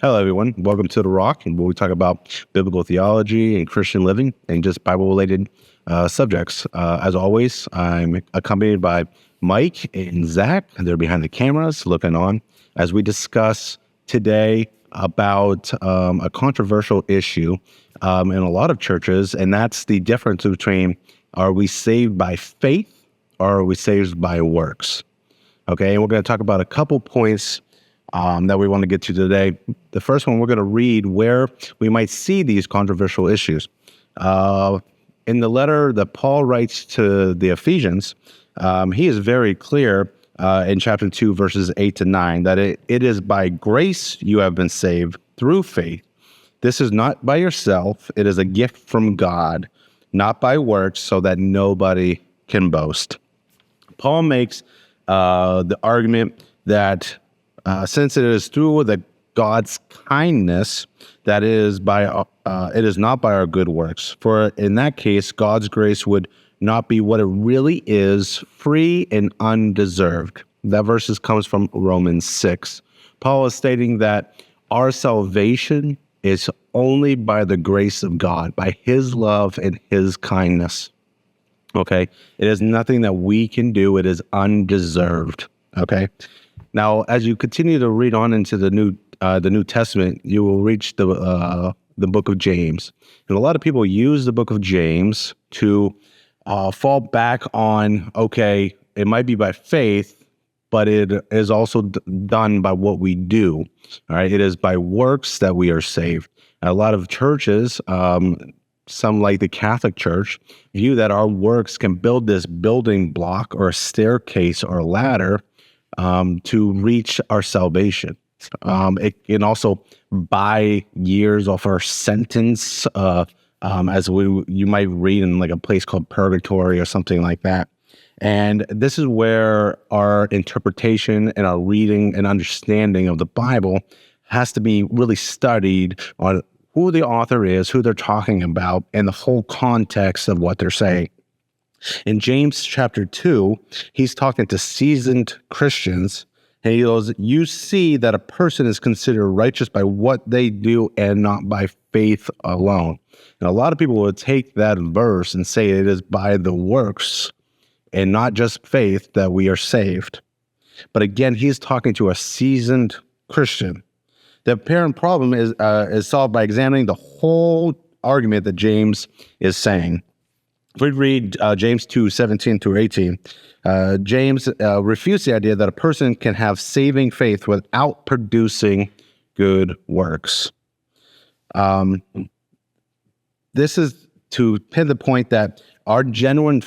Hello, everyone. Welcome to The Rock, where we talk about biblical theology and Christian living and just Bible-related subjects. As always, I'm accompanied by Mike and Zach, and they're behind the cameras looking on as we discuss today about a controversial issue in a lot of churches, and that's the difference between are we saved by faith or are we saved by works? Okay, and we're going to talk about a couple points that we want to get to today. The first one, we're going to read where we might see these controversial issues. In the letter that Paul writes to the Ephesians, he is very clear in chapter 2, verses 8 to 9, that it is by grace you have been saved through faith. This is not by yourself. It is a gift from God, not by works, so that nobody can boast. Paul makes the argument that since it is through God's kindness that it is not by our good works. For in that case, God's grace would not be what it really is, free and undeserved. That verse comes from Romans 6. Paul is stating that our salvation is only by the grace of God, by His love and His kindness. Okay? It is nothing that we can do. It is undeserved. Okay? Now, as you continue to read on into the New Testament, you will reach the book of James, and a lot of people use the book of James to fall back on. Okay, it might be by faith, but it is also done by what we do. All right, it is by works that we are saved. And a lot of churches, some like the Catholic Church, view that our works can build this building block or a staircase or a ladder to reach our salvation. It can also buy years off our sentence, as you might read in like a place called purgatory or something like that. And this is where our interpretation and our reading and understanding of the Bible has to be really studied on who the author is, who they're talking about, and the whole context of what they're saying. In James chapter 2, he's talking to seasoned Christians, and he goes, you see that a person is considered righteous by what they do and not by faith alone. And a lot of people would take that verse and say it is by the works and not just faith that we are saved. But again, he's talking to a seasoned Christian. The apparent problem is solved by examining the whole argument that James is saying. If we read James 2, 17 through 18, James refutes the idea that a person can have saving faith without producing good works. This is to pin the point that our genuine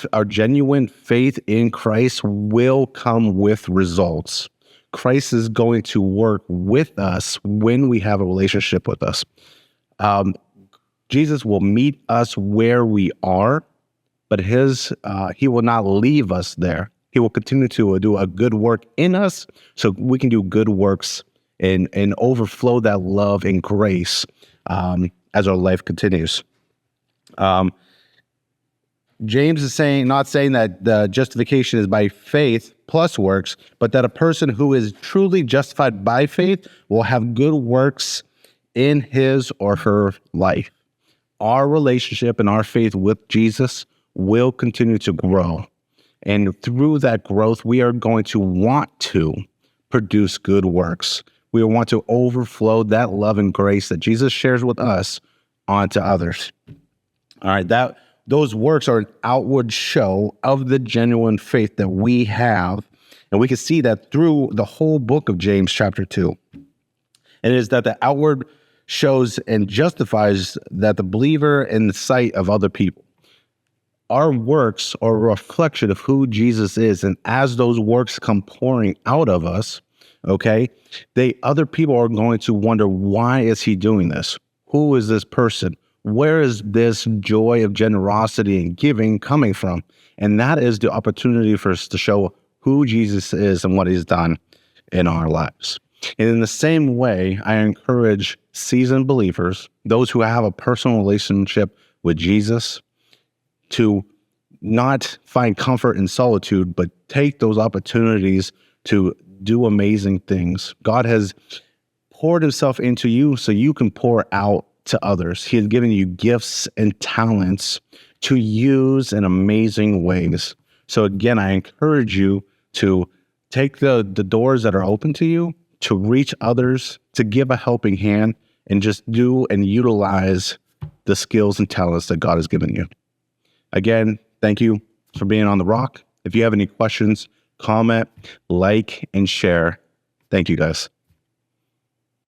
faith in Christ will come with results. Christ is going to work with us when we have a relationship with us. Jesus will meet us where we are, but he will not leave us there. He will continue to do a good work in us so we can do good works and overflow that love and grace as our life continues. James is not saying that the justification is by faith plus works, but that a person who is truly justified by faith will have good works in his or her life. Our relationship and our faith with Jesus will continue to grow. And through that growth, we are going to want to produce good works. We want to overflow that love and grace that Jesus shares with us onto others. All right, those works are an outward show of the genuine faith that we have. And we can see that through the whole book of James chapter 2. And it is that the outward shows and justifies that the believer in the sight of other people. Our works are a reflection of who Jesus is. And as those works come pouring out of us, okay, other people are going to wonder, why is he doing this? Who is this person? Where is this joy of generosity and giving coming from? And that is the opportunity for us to show who Jesus is and what he's done in our lives. And in the same way, I encourage seasoned believers, those who have a personal relationship with Jesus, to not find comfort in solitude, but take those opportunities to do amazing things. God has poured himself into you so you can pour out to others. He has given you gifts and talents to use in amazing ways. So again, I encourage you to take the doors that are open to you, to reach others, to give a helping hand, and just do and utilize the skills and talents that God has given you. Again, thank you for being on The Rock. If you have any questions, comment, like, and share. Thank you, guys.